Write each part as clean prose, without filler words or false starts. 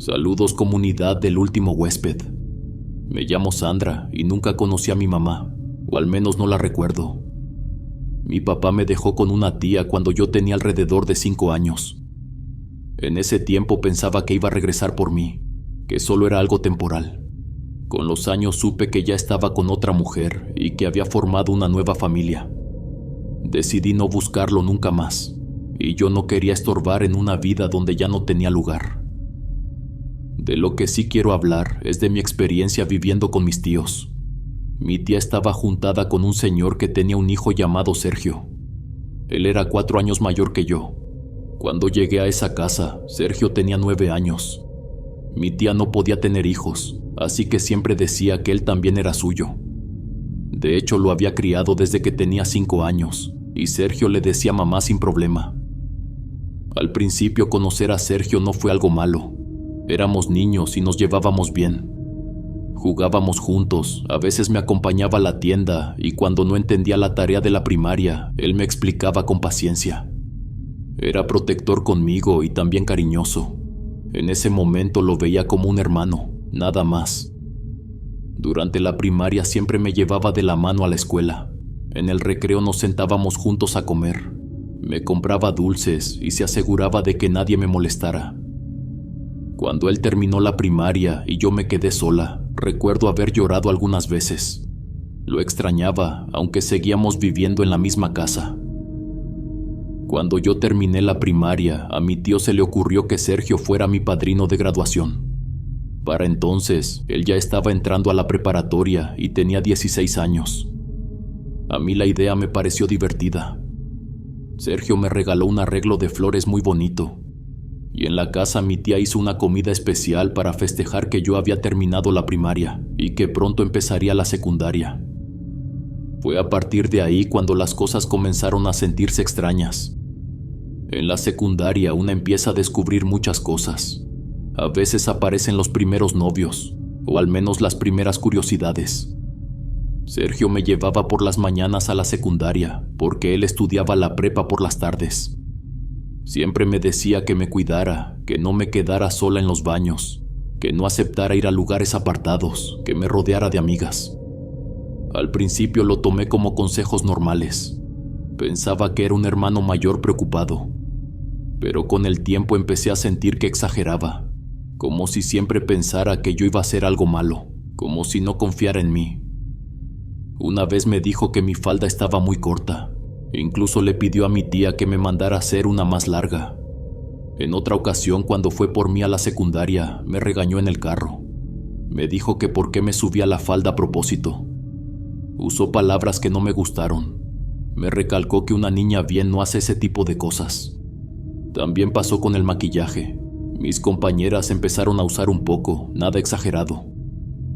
Saludos comunidad del último huésped. Me llamo Sandra y nunca conocí a mi mamá, o al menos no la recuerdo. Mi papá me dejó con una tía cuando yo tenía alrededor de 5 años. En ese tiempo pensaba que iba a regresar por mí, que solo era algo temporal. Con los años supe que ya estaba con otra mujer y que había formado una nueva familia. Decidí no buscarlo nunca más, y yo no quería estorbar en una vida donde ya no tenía lugar. De lo que sí quiero hablar es de mi experiencia viviendo con mis tíos. Mi tía estaba juntada con un señor que tenía un hijo llamado Sergio. Él era 4 años mayor que yo. Cuando llegué a esa casa, Sergio tenía 9 años. Mi tía no podía tener hijos, así que siempre decía que él también era suyo. De hecho, lo había criado desde que tenía 5 años, y Sergio le decía mamá sin problema. Al principio conocer a Sergio no fue algo malo. Éramos niños y nos llevábamos bien. Jugábamos juntos, a veces me acompañaba a la tienda y cuando no entendía la tarea de la primaria, él me explicaba con paciencia. Era protector conmigo y también cariñoso. En ese momento lo veía como un hermano, nada más. Durante la primaria siempre me llevaba de la mano a la escuela. En el recreo nos sentábamos juntos a comer. Me compraba dulces y se aseguraba de que nadie me molestara. Cuando él terminó la primaria y yo me quedé sola, recuerdo haber llorado algunas veces. Lo extrañaba, aunque seguíamos viviendo en la misma casa. Cuando yo terminé la primaria, a mi tío se le ocurrió que Sergio fuera mi padrino de graduación. Para entonces, él ya estaba entrando a la preparatoria y tenía 16 años. A mí la idea me pareció divertida. Sergio me regaló un arreglo de flores muy bonito. Y en la casa mi tía hizo una comida especial para festejar que yo había terminado la primaria y que pronto empezaría la secundaria. Fue a partir de ahí cuando las cosas comenzaron a sentirse extrañas. En la secundaria una empieza a descubrir muchas cosas. A veces aparecen los primeros novios, o al menos las primeras curiosidades. Sergio me llevaba por las mañanas a la secundaria porque él estudiaba la prepa por las tardes. Siempre me decía que me cuidara, que no me quedara sola en los baños, que no aceptara ir a lugares apartados, que me rodeara de amigas. Al principio lo tomé como consejos normales. Pensaba que era un hermano mayor preocupado. Pero con el tiempo empecé a sentir que exageraba, como si siempre pensara que yo iba a hacer algo malo, como si no confiara en mí. Una vez me dijo que mi falda estaba muy corta. Incluso le pidió a mi tía que me mandara a hacer una más larga. En otra ocasión, cuando fue por mí a la secundaria, me regañó en el carro. Me dijo que por qué me subía la falda a propósito. Usó palabras que no me gustaron. Me recalcó que una niña bien no hace ese tipo de cosas. También pasó con el maquillaje. Mis compañeras empezaron a usar un poco, nada exagerado.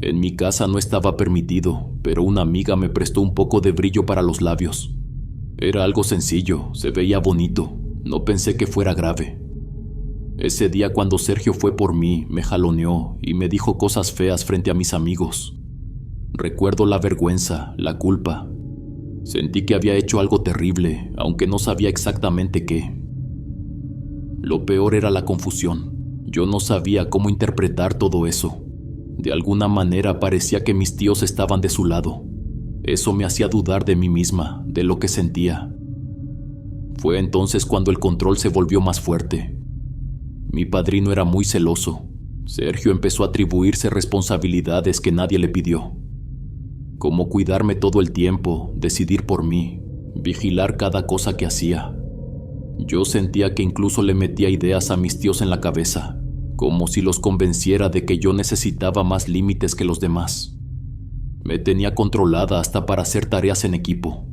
En mi casa no estaba permitido, pero una amiga me prestó un poco de brillo para los labios. Era algo sencillo, se veía bonito, no pensé que fuera grave. Ese día cuando Sergio fue por mí, me jaloneó y me dijo cosas feas frente a mis amigos. Recuerdo la vergüenza, la culpa. Sentí que había hecho algo terrible, aunque no sabía exactamente qué. Lo peor era la confusión. Yo no sabía cómo interpretar todo eso. De alguna manera parecía que mis tíos estaban de su lado. Eso me hacía dudar de mí misma, de lo que sentía. Fue entonces cuando el control se volvió más fuerte. Mi padrino era muy celoso. Sergio empezó a atribuirse responsabilidades que nadie le pidió. Como cuidarme todo el tiempo, decidir por mí, vigilar cada cosa que hacía. Yo sentía que incluso le metía ideas a mis tíos en la cabeza, como si los convenciera de que yo necesitaba más límites que los demás. Me tenía controlada hasta para hacer tareas en equipo.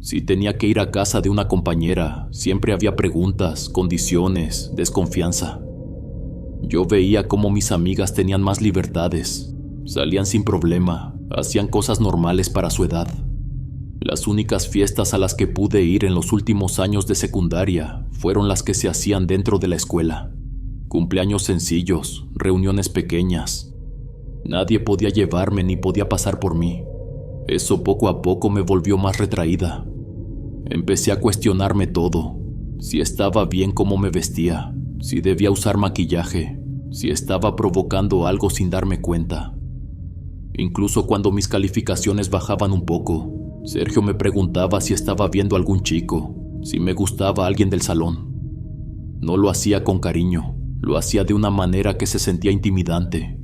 Si tenía que ir a casa de una compañera, siempre había preguntas, condiciones, desconfianza. Yo veía cómo mis amigas tenían más libertades, salían sin problema, hacían cosas normales para su edad. Las únicas fiestas a las que pude ir en los últimos años de secundaria fueron las que se hacían dentro de la escuela. Cumpleaños sencillos, reuniones pequeñas. Nadie podía llevarme ni podía pasar por mí. Eso poco a poco me volvió más retraída. Empecé a cuestionarme todo. Si estaba bien cómo me vestía, si debía usar maquillaje, si estaba provocando algo sin darme cuenta. Incluso cuando mis calificaciones bajaban un poco, Sergio me preguntaba si estaba viendo a algún chico, si me gustaba alguien del salón. No lo hacía con cariño, lo hacía de una manera que se sentía intimidante.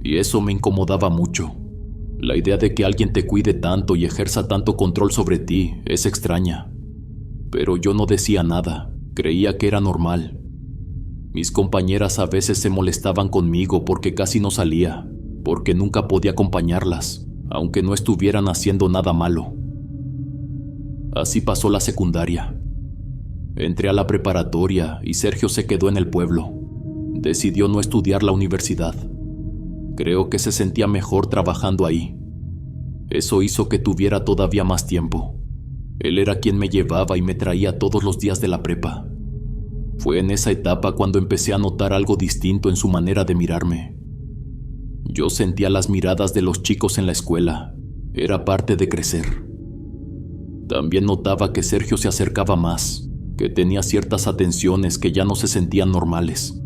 Y eso me incomodaba mucho. La idea de que alguien te cuide tanto y ejerza tanto control sobre ti es extraña. Pero yo no decía nada, creía que era normal. Mis compañeras a veces se molestaban conmigo porque casi no salía, porque nunca podía acompañarlas, aunque no estuvieran haciendo nada malo. Así pasó la secundaria. Entré a la preparatoria y Sergio se quedó en el pueblo. Decidió no estudiar la universidad. Creo que se sentía mejor trabajando ahí. Eso hizo que tuviera todavía más tiempo. Él era quien me llevaba y me traía todos los días de la prepa. Fue en esa etapa cuando empecé a notar algo distinto en su manera de mirarme. Yo sentía las miradas de los chicos en la escuela. Era parte de crecer. También notaba que Sergio se acercaba más, que tenía ciertas atenciones que ya no se sentían normales.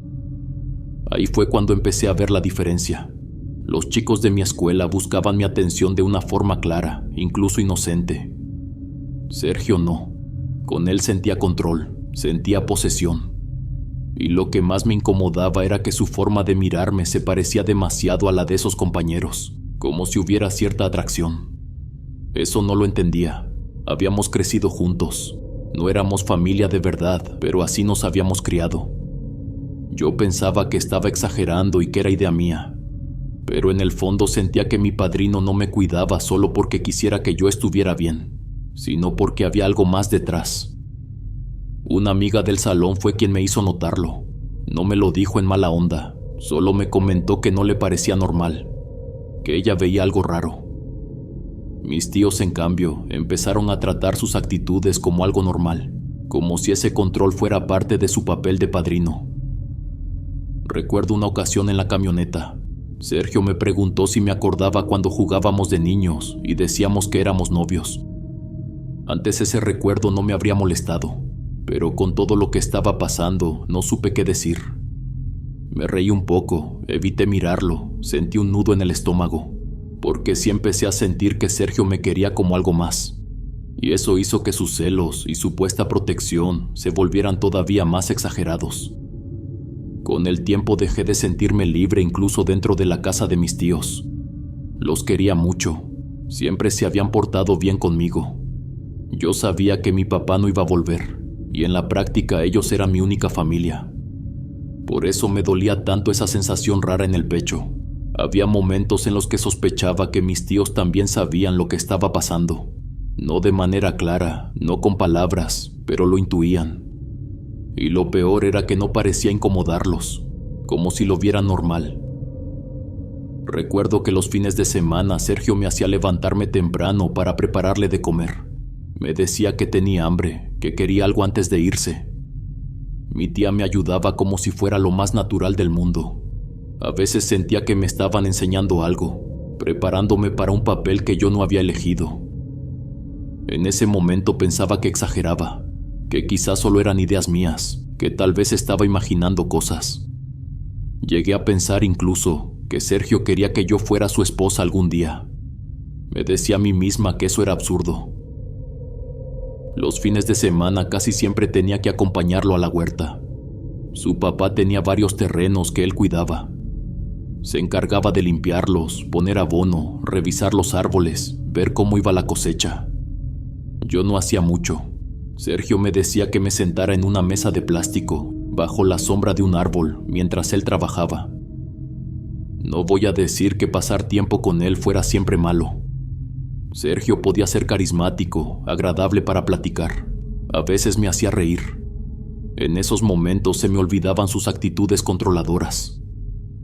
Ahí fue cuando empecé a ver la diferencia. Los chicos de mi escuela buscaban mi atención de una forma clara, incluso inocente. Sergio no. Con él sentía control, sentía posesión. Y lo que más me incomodaba era que su forma de mirarme se parecía demasiado a la de esos compañeros, como si hubiera cierta atracción. Eso no lo entendía. Habíamos crecido juntos. No éramos familia de verdad, pero así nos habíamos criado. Yo pensaba que estaba exagerando y que era idea mía, pero en el fondo sentía que mi padrino no me cuidaba solo porque quisiera que yo estuviera bien, sino porque había algo más detrás. Una amiga del salón fue quien me hizo notarlo. No me lo dijo en mala onda, solo me comentó que no le parecía normal, que ella veía algo raro. Mis tíos, en cambio, empezaron a tratar sus actitudes como algo normal, como si ese control fuera parte de su papel de padrino. Recuerdo una ocasión en la camioneta. Sergio me preguntó si me acordaba cuando jugábamos de niños y decíamos que éramos novios. Antes ese recuerdo no me habría molestado, pero con todo lo que estaba pasando no supe qué decir. Me reí un poco, evité mirarlo, sentí un nudo en el estómago, porque sí empecé a sentir que Sergio me quería como algo más, y eso hizo que sus celos y supuesta protección se volvieran todavía más exagerados. Con el tiempo dejé de sentirme libre incluso dentro de la casa de mis tíos. Los quería mucho, siempre se habían portado bien conmigo. Yo sabía que mi papá no iba a volver, y en la práctica ellos eran mi única familia. Por eso me dolía tanto esa sensación rara en el pecho. Había momentos en los que sospechaba que mis tíos también sabían lo que estaba pasando. No de manera clara, no con palabras, pero lo intuían. Y lo peor era que no parecía incomodarlos, como si lo vieran normal. Recuerdo que los fines de semana Sergio me hacía levantarme temprano para prepararle de comer. Me decía que tenía hambre, que quería algo antes de irse. Mi tía me ayudaba como si fuera lo más natural del mundo. A veces sentía que me estaban enseñando algo, preparándome para un papel que yo no había elegido. En ese momento pensaba que exageraba, que quizás solo eran ideas mías, que tal vez estaba imaginando cosas. Llegué a pensar incluso que Sergio quería que yo fuera su esposa algún día. Me decía a mí misma que eso era absurdo. Los fines de semana casi siempre tenía que acompañarlo a la huerta. Su papá tenía varios terrenos que él cuidaba. Se encargaba de limpiarlos, poner abono, revisar los árboles, ver cómo iba la cosecha. Yo no hacía mucho. Sergio me decía que me sentara en una mesa de plástico, bajo la sombra de un árbol, mientras él trabajaba. No voy a decir que pasar tiempo con él fuera siempre malo. Sergio podía ser carismático, agradable para platicar. A veces me hacía reír. En esos momentos se me olvidaban sus actitudes controladoras.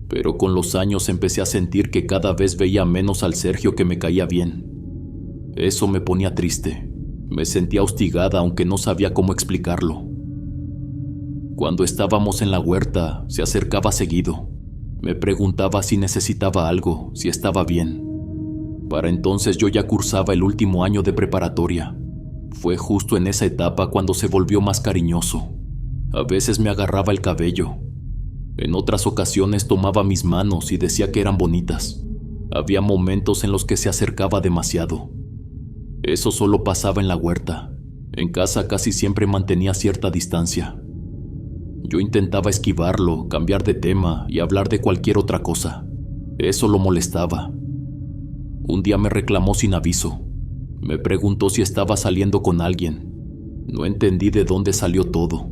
Pero con los años empecé a sentir que cada vez veía menos al Sergio que me caía bien. Eso me ponía triste. Me sentía hostigada aunque no sabía cómo explicarlo. Cuando estábamos en la huerta, se acercaba seguido. Me preguntaba si necesitaba algo, si estaba bien. Para entonces yo ya cursaba el último año de preparatoria. Fue justo en esa etapa cuando se volvió más cariñoso. A veces me agarraba el cabello. En otras ocasiones tomaba mis manos y decía que eran bonitas. Había momentos en los que se acercaba demasiado. Eso solo pasaba en la huerta. En casa casi siempre mantenía cierta distancia. Yo intentaba esquivarlo, cambiar de tema y hablar de cualquier otra cosa. Eso lo molestaba. Un día me reclamó sin aviso. Me preguntó si estaba saliendo con alguien. No entendí de dónde salió todo.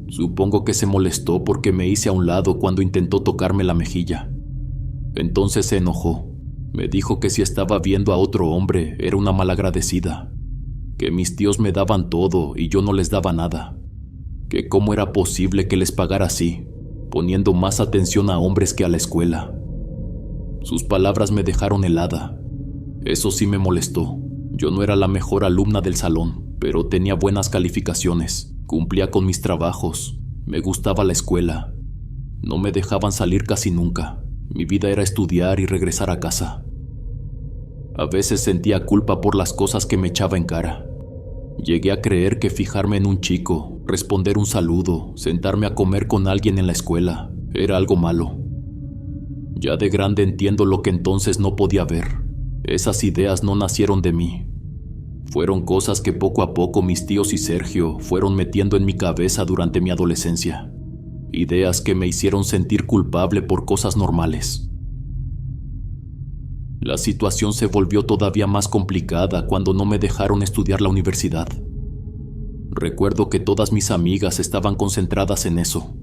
Supongo que se molestó porque me hice a un lado cuando intentó tocarme la mejilla. Entonces se enojó. Me dijo que si estaba viendo a otro hombre era una malagradecida, que mis tíos me daban todo y yo no les daba nada, que cómo era posible que les pagara así, poniendo más atención a hombres que a la escuela. Sus palabras me dejaron helada. Eso sí me molestó. Yo no era la mejor alumna del salón, pero tenía buenas calificaciones, cumplía con mis trabajos, me gustaba la escuela. No me dejaban salir casi nunca. Mi vida era estudiar y regresar a casa. A veces sentía culpa por las cosas que me echaba en cara. Llegué a creer que fijarme en un chico, responder un saludo, sentarme a comer con alguien en la escuela, era algo malo. Ya de grande entiendo lo que entonces no podía ver. Esas ideas no nacieron de mí. Fueron cosas que poco a poco mis tíos y Sergio fueron metiendo en mi cabeza durante mi adolescencia. Ideas que me hicieron sentir culpable por cosas normales. La situación se volvió todavía más complicada cuando no me dejaron estudiar la universidad. Recuerdo que todas mis amigas estaban concentradas en eso.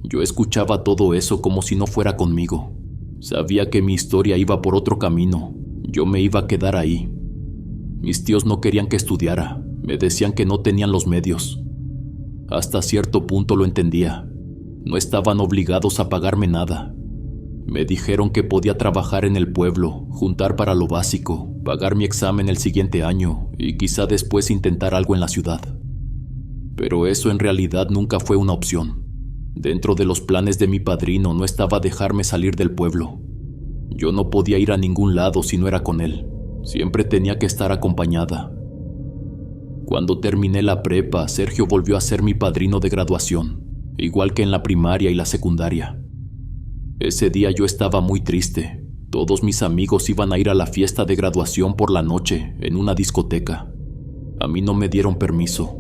Yo escuchaba todo eso como si no fuera conmigo. Sabía que mi historia iba por otro camino. Yo me iba a quedar ahí. Mis tíos no querían que estudiara. Me decían que no tenían los medios. Hasta cierto punto lo entendía. No estaban obligados a pagarme nada. Me dijeron que podía trabajar en el pueblo, juntar para lo básico, pagar mi examen el siguiente año y quizá después intentar algo en la ciudad. Pero eso en realidad nunca fue una opción. Dentro de los planes de mi padrino no estaba dejarme salir del pueblo. Yo no podía ir a ningún lado si no era con él. Siempre tenía que estar acompañada. Cuando terminé la prepa, Sergio volvió a ser mi padrino de graduación, igual que en la primaria y la secundaria. Ese día yo estaba muy triste. Todos mis amigos iban a ir a la fiesta de graduación por la noche, en una discoteca. A mí no me dieron permiso.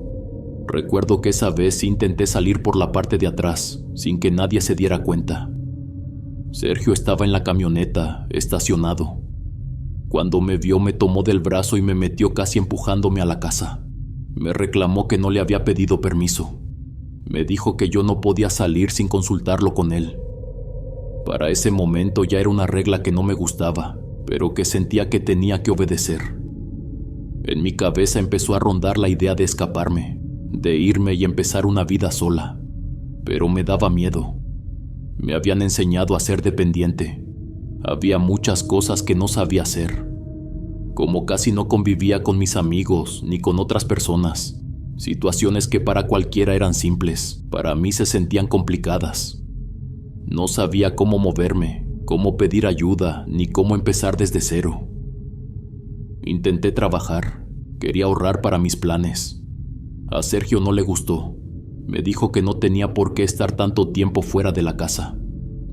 Recuerdo que esa vez intenté salir por la parte de atrás, sin que nadie se diera cuenta. Sergio estaba en la camioneta, estacionado. Cuando me vio me tomó del brazo y me metió casi empujándome a la casa. Me reclamó que no le había pedido permiso. Me dijo que yo no podía salir sin consultarlo con él. Para ese momento ya era una regla que no me gustaba, pero que sentía que tenía que obedecer. En mi cabeza empezó a rondar la idea de escaparme, de irme y empezar una vida sola, pero me daba miedo. Me habían enseñado a ser dependiente. Había muchas cosas que no sabía hacer. Como casi no convivía con mis amigos ni con otras personas, situaciones que para cualquiera eran simples, para mí se sentían complicadas. No sabía cómo moverme, cómo pedir ayuda, ni cómo empezar desde cero. Intenté trabajar, quería ahorrar para mis planes. A Sergio no le gustó. Me dijo que no tenía por qué estar tanto tiempo fuera de la casa.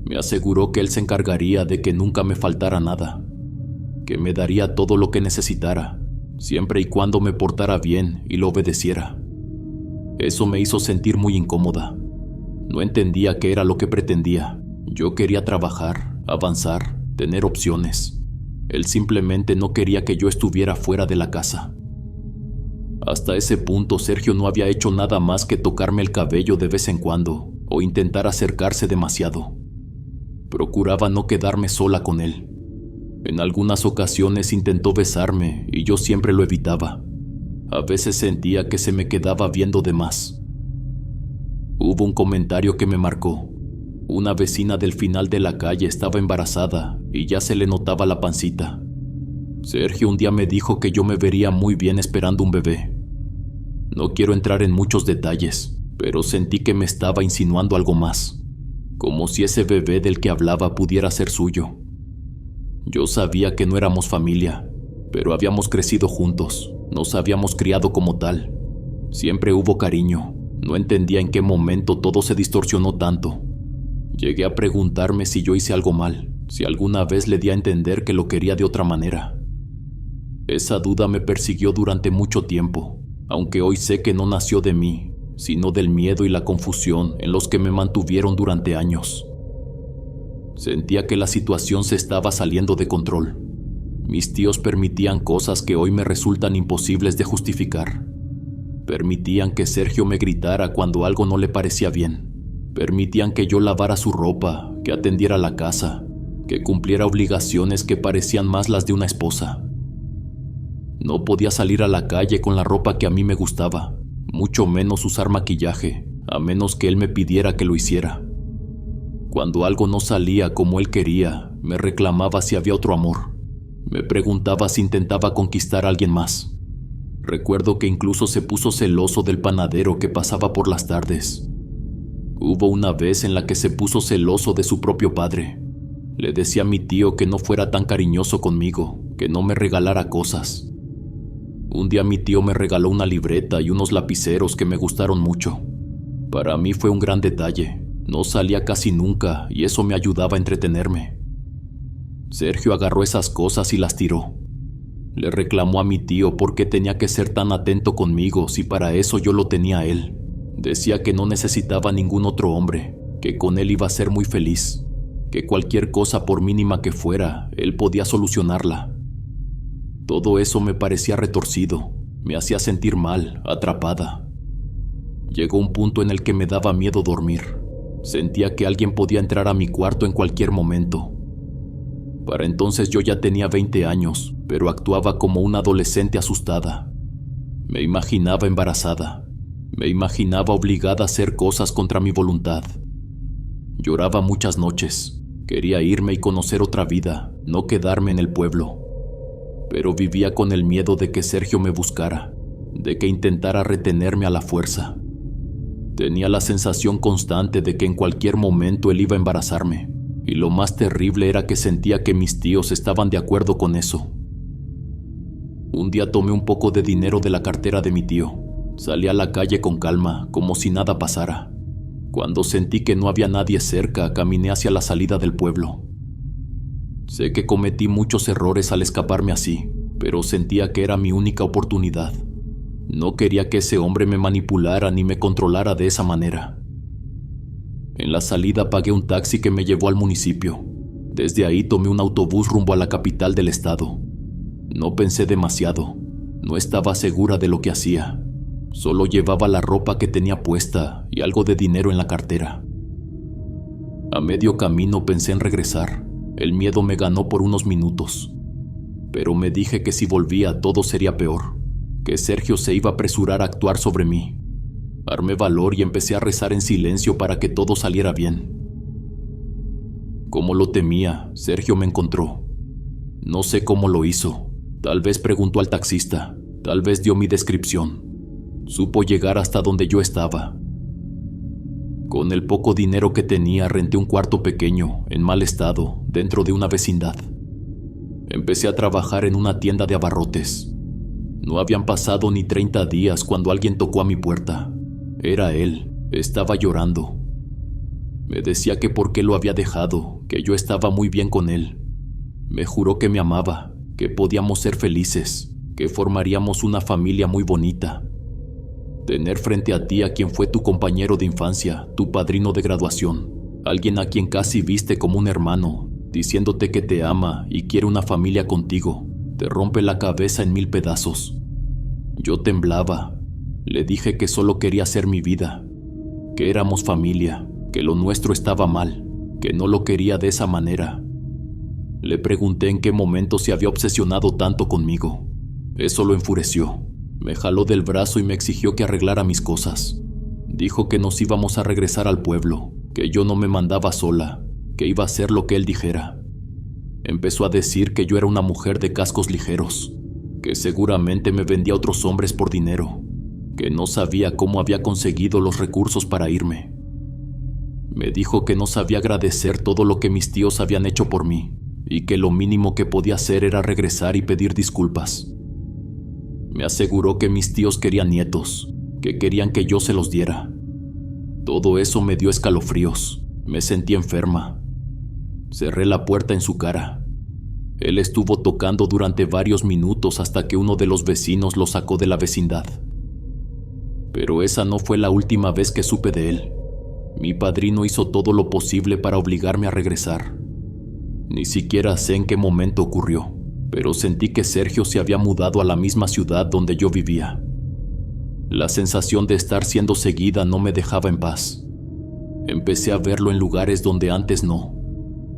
Me aseguró que él se encargaría de que nunca me faltara nada, que me daría todo lo que necesitara, siempre y cuando me portara bien y lo obedeciera. Eso me hizo sentir muy incómoda. No entendía qué era lo que pretendía. Yo quería trabajar, avanzar, tener opciones. Él simplemente no quería que yo estuviera fuera de la casa. Hasta ese punto Sergio no había hecho nada más que tocarme el cabello de vez en cuando o intentar acercarse demasiado. Procuraba no quedarme sola con él. En algunas ocasiones intentó besarme y yo siempre lo evitaba. A veces sentía que se me quedaba viendo de más. Hubo un comentario que me marcó. Una vecina del final de la calle estaba embarazada y ya se le notaba la pancita. Sergio un día me dijo que yo me vería muy bien esperando un bebé. No quiero entrar en muchos detalles, pero sentí que me estaba insinuando algo más, como si ese bebé del que hablaba pudiera ser suyo. Yo sabía que no éramos familia, pero habíamos crecido juntos, nos habíamos criado como tal. Siempre hubo cariño. No entendía en qué momento todo se distorsionó tanto. Llegué a preguntarme si yo hice algo mal, si alguna vez le di a entender que lo quería de otra manera. Esa duda me persiguió durante mucho tiempo, aunque hoy sé que no nació de mí, sino del miedo y la confusión en los que me mantuvieron durante años. Sentía que la situación se estaba saliendo de control. Mis tíos permitían cosas que hoy me resultan imposibles de justificar. Permitían que Sergio me gritara cuando algo no le parecía bien. Permitían que yo lavara su ropa, que atendiera la casa, que cumpliera obligaciones que parecían más las de una esposa. No podía salir a la calle con la ropa que a mí me gustaba, mucho menos usar maquillaje, a menos que él me pidiera que lo hiciera. Cuando algo no salía como él quería, me reclamaba si había otro amor. Me preguntaba si intentaba conquistar a alguien más. Recuerdo que incluso se puso celoso del panadero que pasaba por las tardes. Hubo una vez en la que se puso celoso de su propio padre. Le decía a mi tío que no fuera tan cariñoso conmigo, que no me regalara cosas. Un día mi tío me regaló una libreta y unos lapiceros que me gustaron mucho. Para mí fue un gran detalle. No salía casi nunca y eso me ayudaba a entretenerme. Sergio agarró esas cosas y las tiró. Le reclamó a mi tío por qué tenía que ser tan atento conmigo si para eso yo lo tenía a él. Decía que no necesitaba ningún otro hombre, que con él iba a ser muy feliz, que cualquier cosa por mínima que fuera, él podía solucionarla. Todo eso me parecía retorcido, me hacía sentir mal, atrapada. Llegó un punto en el que me daba miedo dormir. Sentía que alguien podía entrar a mi cuarto en cualquier momento. Para entonces yo ya tenía 20 años, pero actuaba como una adolescente asustada. Me imaginaba embarazada. Me imaginaba obligada a hacer cosas contra mi voluntad. Lloraba muchas noches. Quería irme y conocer otra vida, no quedarme en el pueblo. Pero vivía con el miedo de que Sergio me buscara, de que intentara retenerme a la fuerza. Tenía la sensación constante de que en cualquier momento él iba a embarazarme. Y lo más terrible era que sentía que mis tíos estaban de acuerdo con eso. Un día tomé un poco de dinero de la cartera de mi tío. Salí a la calle con calma, como si nada pasara. Cuando sentí que no había nadie cerca, caminé hacia la salida del pueblo. Sé que cometí muchos errores al escaparme así, pero sentía que era mi única oportunidad. No quería que ese hombre me manipulara ni me controlara de esa manera. En la salida pagué un taxi que me llevó al municipio. Desde ahí tomé un autobús rumbo a la capital del estado. No pensé demasiado. No estaba segura de lo que hacía. Solo llevaba la ropa que tenía puesta y algo de dinero en la cartera. A medio camino pensé en regresar. El miedo me ganó por unos minutos. Pero me dije que si volvía todo sería peor. Que Sergio se iba a apresurar a actuar sobre mí. Armé valor y empecé a rezar en silencio para que todo saliera bien. Como lo temía, Sergio me encontró. No sé cómo lo hizo. Tal vez preguntó al taxista, tal vez dio mi descripción. Supo llegar hasta donde yo estaba. Con el poco dinero que tenía renté un cuarto pequeño, en mal estado, dentro de una vecindad. Empecé a trabajar en una tienda de abarrotes. No habían pasado ni 30 días cuando alguien tocó a mi puerta. Era él, estaba llorando. Me decía que por qué lo había dejado, que yo estaba muy bien con él. Me juró que me amaba, que podíamos ser felices, que formaríamos una familia muy bonita. Tener frente a ti a quien fue tu compañero de infancia, tu padrino de graduación, alguien a quien casi viste como un hermano, diciéndote que te ama y quiere una familia contigo, te rompe la cabeza en 1000 pedazos. Yo temblaba. Le dije que solo quería ser mi vida, que éramos familia, que lo nuestro estaba mal, que no lo quería de esa manera. Le pregunté en qué momento se había obsesionado tanto conmigo. Eso lo enfureció. Me jaló del brazo y me exigió que arreglara mis cosas. Dijo que nos íbamos a regresar al pueblo, que yo no me mandaba sola, que iba a hacer lo que él dijera. Empezó a decir que yo era una mujer de cascos ligeros, que seguramente me vendía a otros hombres por dinero, que no sabía cómo había conseguido los recursos para irme. Me dijo que no sabía agradecer todo lo que mis tíos habían hecho por mí, y que lo mínimo que podía hacer era regresar y pedir disculpas. Me aseguró que mis tíos querían nietos, que querían que yo se los diera. Todo eso me dio escalofríos. Me sentí enferma. Cerré la puerta en su cara. Él estuvo tocando durante varios minutos hasta que uno de los vecinos lo sacó de la vecindad. Pero esa no fue la última vez que supe de él. Mi padrino hizo todo lo posible para obligarme a regresar. Ni siquiera sé en qué momento ocurrió, pero sentí que Sergio se había mudado a la misma ciudad donde yo vivía. La sensación de estar siendo seguida no me dejaba en paz. Empecé a verlo en lugares donde antes no.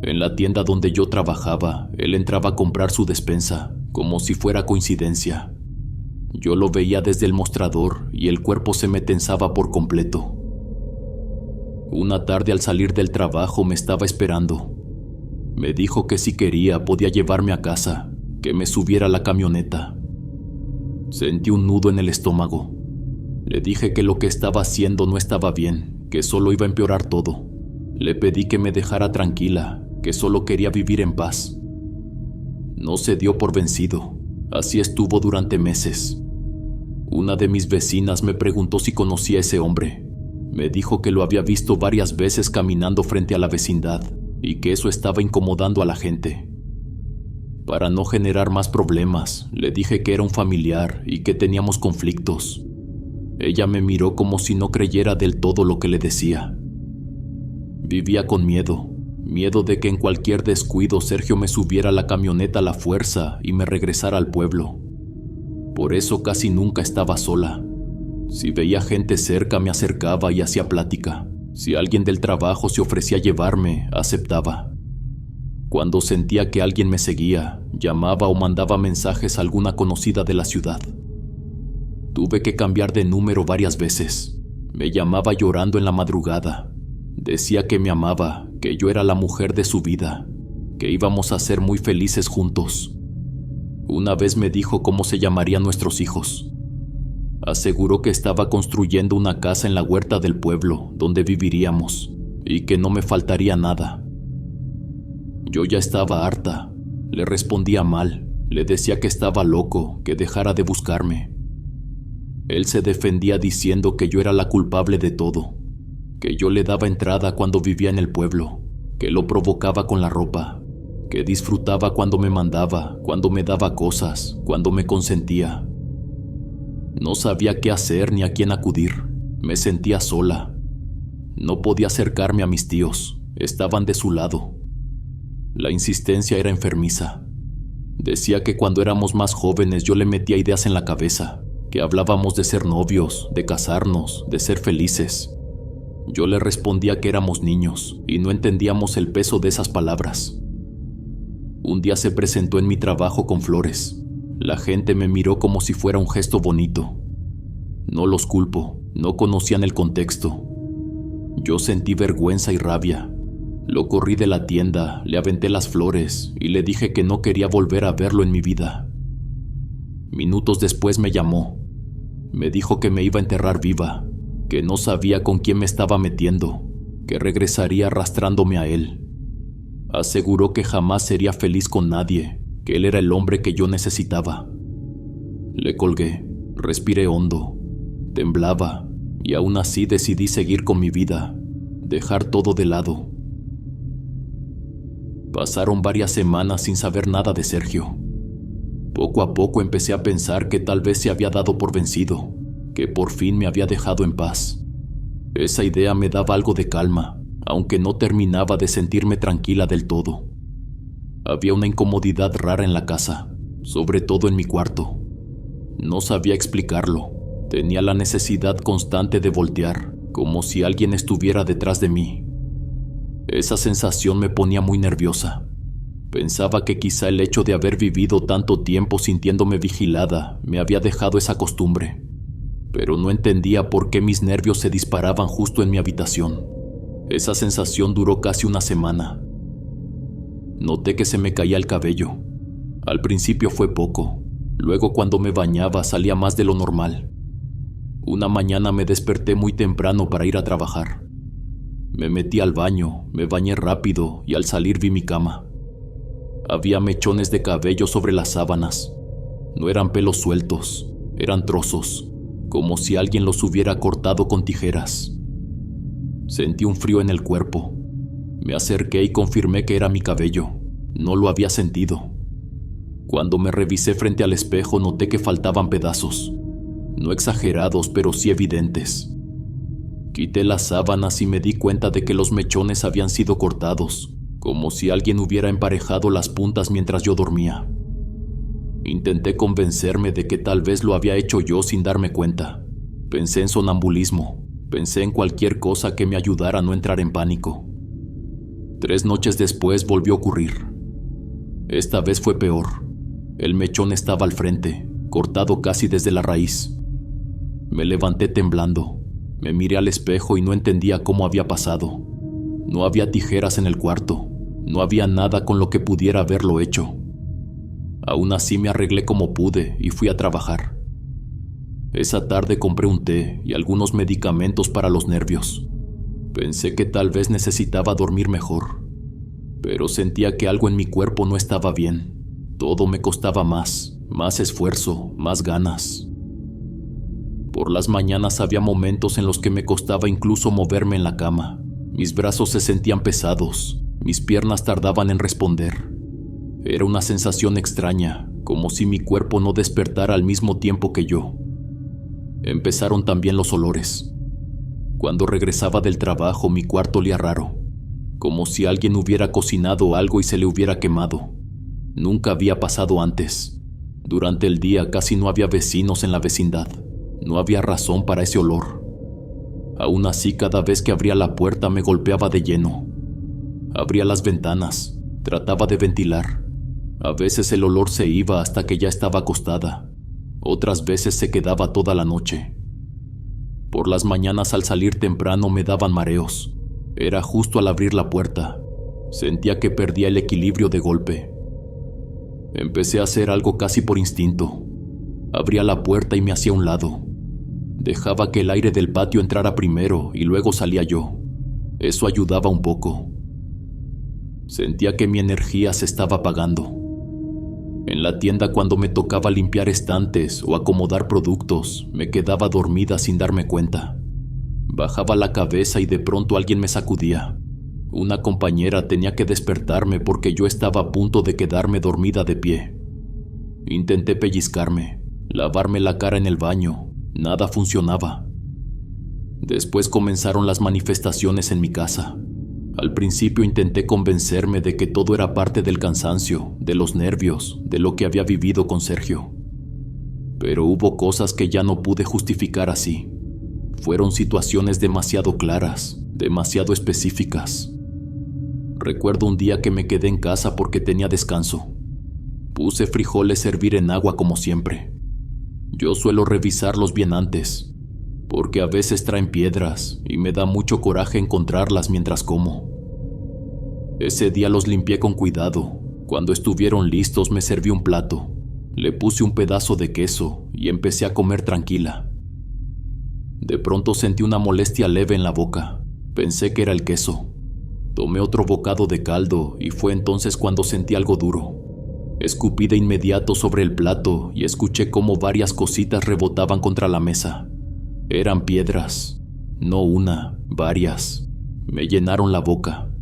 En la tienda donde yo trabajaba, él entraba a comprar su despensa, como si fuera coincidencia. Yo lo veía desde el mostrador y el cuerpo se me tensaba por completo. Una tarde al salir del trabajo me estaba esperando. Me dijo que si quería podía llevarme a casa, que me subiera a la camioneta. Sentí un nudo en el estómago. Le dije que lo que estaba haciendo no estaba bien, que solo iba a empeorar todo. Le pedí que me dejara tranquila, que solo quería vivir en paz. No se dio por vencido. Así estuvo durante meses. Una de mis vecinas me preguntó si conocía a ese hombre. Me dijo que lo había visto varias veces caminando frente a la vecindad y que eso estaba incomodando a la gente. Para no generar más problemas, le dije que era un familiar y que teníamos conflictos. Ella me miró como si no creyera del todo lo que le decía. Vivía con miedo de que en cualquier descuido Sergio me subiera a la camioneta a la fuerza y me regresara al pueblo. Por eso casi nunca estaba sola. Si veía gente cerca me acercaba y hacía plática. Si alguien del trabajo se ofrecía a llevarme, aceptaba. Cuando sentía que alguien me seguía, llamaba o mandaba mensajes a alguna conocida de la ciudad. Tuve que cambiar de número varias veces. Me llamaba llorando en la madrugada. Decía que me amaba, que yo era la mujer de su vida, que íbamos a ser muy felices juntos. Una vez me dijo cómo se llamarían nuestros hijos. Aseguró que estaba construyendo una casa en la huerta del pueblo, donde viviríamos, y que no me faltaría nada. Yo ya estaba harta. Le respondía mal. Le decía que estaba loco, que dejara de buscarme. Él se defendía diciendo que yo era la culpable de todo, que yo le daba entrada cuando vivía en el pueblo, que lo provocaba con la ropa, que disfrutaba cuando me mandaba, cuando me daba cosas, cuando me consentía. No sabía qué hacer ni a quién acudir. Me sentía sola. No podía acercarme a mis tíos. Estaban de su lado. La insistencia era enfermiza. Decía que cuando éramos más jóvenes yo le metía ideas en la cabeza, que hablábamos de ser novios, de casarnos, de ser felices. Yo le respondía que éramos niños y no entendíamos el peso de esas palabras. Un día se presentó en mi trabajo con flores. La gente me miró como si fuera un gesto bonito. No los culpo, no conocían el contexto. Yo sentí vergüenza y rabia. Lo corrí de la tienda, le aventé las flores y le dije que no quería volver a verlo en mi vida. Minutos después me llamó. Me dijo que me iba a enterrar viva, que no sabía con quién me estaba metiendo, que regresaría arrastrándome a él. Aseguró que jamás sería feliz con nadie, que él era el hombre que yo necesitaba. Le colgué, respiré hondo, temblaba y aún así decidí seguir con mi vida, dejar todo de lado. Pasaron varias semanas sin saber nada de Sergio. Poco a poco empecé a pensar que tal vez se había dado por vencido, que por fin me había dejado en paz. Esa idea me daba algo de calma, aunque no terminaba de sentirme tranquila del todo. Había una incomodidad rara en la casa, sobre todo en mi cuarto. No sabía explicarlo. Tenía la necesidad constante de voltear, como si alguien estuviera detrás de mí. Esa sensación me ponía muy nerviosa. Pensaba que quizá el hecho de haber vivido tanto tiempo sintiéndome vigilada me había dejado esa costumbre, pero no entendía por qué mis nervios se disparaban justo en mi habitación. Esa sensación duró casi una semana. Noté que se me caía el cabello. Al principio fue poco, luego cuando me bañaba salía más de lo normal. Una mañana me desperté muy temprano para ir a trabajar. Me metí al baño, me bañé rápido y al salir vi mi cama. Había mechones de cabello sobre las sábanas. No eran pelos sueltos, eran trozos, como si alguien los hubiera cortado con tijeras. Sentí un frío en el cuerpo. Me acerqué y confirmé que era mi cabello. No lo había sentido. Cuando me revisé frente al espejo noté que faltaban pedazos. No exagerados, pero sí evidentes. Quité las sábanas y me di cuenta de que los mechones habían sido cortados, como si alguien hubiera emparejado las puntas mientras yo dormía. Intenté convencerme de que tal vez lo había hecho yo sin darme cuenta. Pensé en sonambulismo, pensé en cualquier cosa que me ayudara a no entrar en pánico. 3 noches después volvió a ocurrir. Esta vez fue peor. El mechón estaba al frente, cortado casi desde la raíz. Me levanté temblando. Me miré al espejo y no entendía cómo había pasado. No había tijeras en el cuarto. No había nada con lo que pudiera haberlo hecho. Aún así me arreglé como pude y fui a trabajar. Esa tarde compré un té y algunos medicamentos para los nervios. Pensé que tal vez necesitaba dormir mejor, pero sentía que algo en mi cuerpo no estaba bien. Todo me costaba más esfuerzo, más ganas. Por las mañanas había momentos en los que me costaba incluso moverme en la cama. Mis brazos se sentían pesados, mis piernas tardaban en responder. Era una sensación extraña, como si mi cuerpo no despertara al mismo tiempo que yo. Empezaron también los olores. Cuando regresaba del trabajo, mi cuarto olía raro, como si alguien hubiera cocinado algo y se le hubiera quemado. Nunca había pasado antes. Durante el día casi no había vecinos en la vecindad. No había razón para ese olor. Aún así, cada vez que abría la puerta me golpeaba de lleno. Abría las ventanas, trataba de ventilar. A veces el olor se iba hasta que ya estaba acostada. Otras veces se quedaba toda la noche. Por las mañanas al salir temprano me daban mareos. Era justo al abrir la puerta. Sentía que perdía el equilibrio de golpe. Empecé a hacer algo casi por instinto. Abría la puerta y me hacía a un lado. Dejaba que el aire del patio entrara primero y luego salía yo. Eso ayudaba un poco. Sentía que mi energía se estaba apagando. En la tienda, cuando me tocaba limpiar estantes o acomodar productos, me quedaba dormida sin darme cuenta. Bajaba la cabeza y de pronto alguien me sacudía. Una compañera tenía que despertarme porque yo estaba a punto de quedarme dormida de pie. Intenté pellizcarme, lavarme la cara en el baño. Nada funcionaba. Después comenzaron las manifestaciones en mi casa. Al principio intenté convencerme de que todo era parte del cansancio, de los nervios, de lo que había vivido con Sergio. Pero hubo cosas que ya no pude justificar así. Fueron situaciones demasiado claras, demasiado específicas. Recuerdo un día que me quedé en casa porque tenía descanso. Puse frijoles a hervir en agua como siempre. Yo suelo revisarlos bien antes, porque a veces traen piedras y me da mucho coraje encontrarlas mientras como. Ese día los limpié con cuidado. Cuando estuvieron listos me serví un plato, le puse un pedazo de queso y empecé a comer tranquila. De pronto sentí una molestia leve en la boca. Pensé que era el queso. Tomé otro bocado de caldo y fue entonces cuando sentí algo duro. Escupí de inmediato sobre el plato y escuché cómo varias cositas rebotaban contra la mesa. Eran piedras, no una, varias. Me llenaron la boca.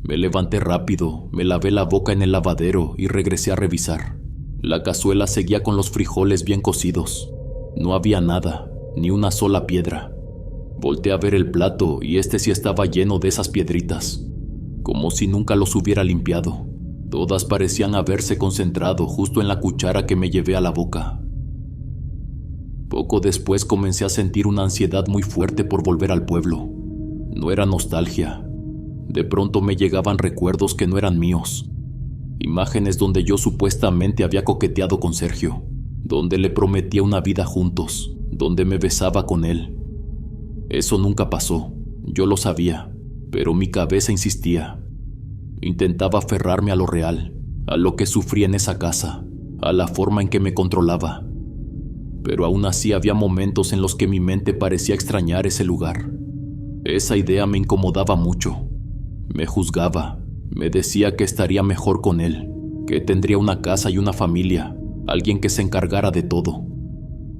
Me levanté rápido, me lavé la boca en el lavadero y regresé a revisar. La cazuela seguía con los frijoles bien cocidos. No había nada, ni una sola piedra. Volteé a ver el plato y este sí estaba lleno de esas piedritas, como si nunca los hubiera limpiado. Todas parecían haberse concentrado justo en la cuchara que me llevé a la boca. Poco después comencé a sentir una ansiedad muy fuerte por volver al pueblo. No era nostalgia. De pronto me llegaban recuerdos que no eran míos. Imágenes donde yo supuestamente había coqueteado con Sergio, donde le prometía una vida juntos, donde me besaba con él. Eso nunca pasó, yo lo sabía, pero mi cabeza insistía. Intentaba aferrarme a lo real, a lo que sufrí en esa casa, a la forma en que me controlaba. Pero aún así había momentos en los que mi mente parecía extrañar ese lugar. Esa idea me incomodaba mucho. Me juzgaba, me decía que estaría mejor con él, que tendría una casa y una familia, alguien que se encargara de todo.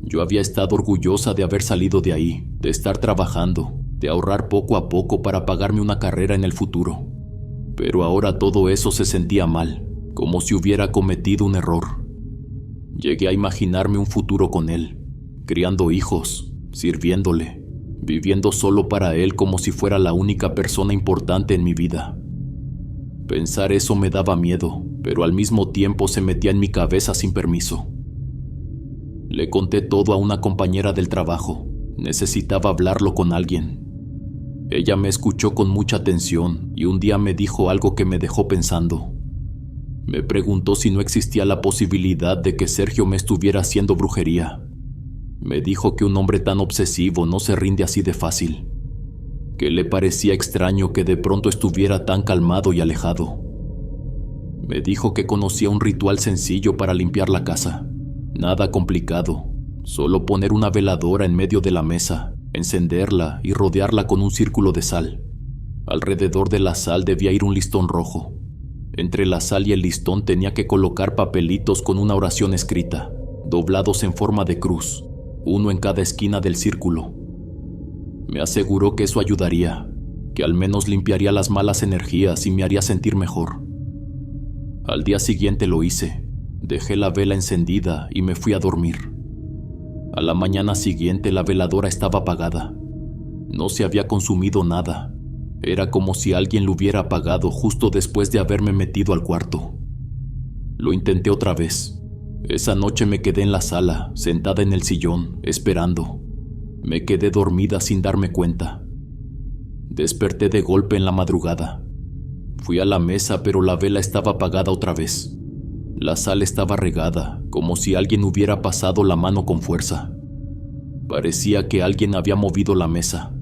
Yo había estado orgullosa de haber salido de ahí, de estar trabajando, de ahorrar poco a poco para pagarme una carrera en el futuro. Pero ahora todo eso se sentía mal, como si hubiera cometido un error. Llegué a imaginarme un futuro con él, criando hijos, sirviéndole, viviendo solo para él como si fuera la única persona importante en mi vida. Pensar eso me daba miedo, pero al mismo tiempo se metía en mi cabeza sin permiso. Le conté todo a una compañera del trabajo. Necesitaba hablarlo con alguien. Ella me escuchó con mucha atención y un día me dijo algo que me dejó pensando. Me preguntó si no existía la posibilidad de que Sergio me estuviera haciendo brujería. Me dijo que un hombre tan obsesivo no se rinde así de fácil, que le parecía extraño que de pronto estuviera tan calmado y alejado. Me dijo que conocía un ritual sencillo para limpiar la casa. Nada complicado, solo poner una veladora en medio de la mesa, encenderla y rodearla con un círculo de sal. Alrededor de la sal debía ir un listón rojo. Entre la sal y el listón tenía que colocar papelitos con una oración escrita, doblados en forma de cruz, uno en cada esquina del círculo. Me aseguró que eso ayudaría, que al menos limpiaría las malas energías y me haría sentir mejor. Al día siguiente lo hice. Dejé la vela encendida y me fui a dormir. A la mañana siguiente la veladora estaba apagada. No se había consumido nada. Era como si alguien lo hubiera apagado justo después de haberme metido al cuarto. Lo intenté otra vez. Esa noche me quedé en la sala, sentada en el sillón, esperando. Me quedé dormida sin darme cuenta. Desperté de golpe en la madrugada. Fui a la mesa, pero la vela estaba apagada otra vez. La sal estaba regada, como si alguien hubiera pasado la mano con fuerza. Parecía que alguien había movido la mesa.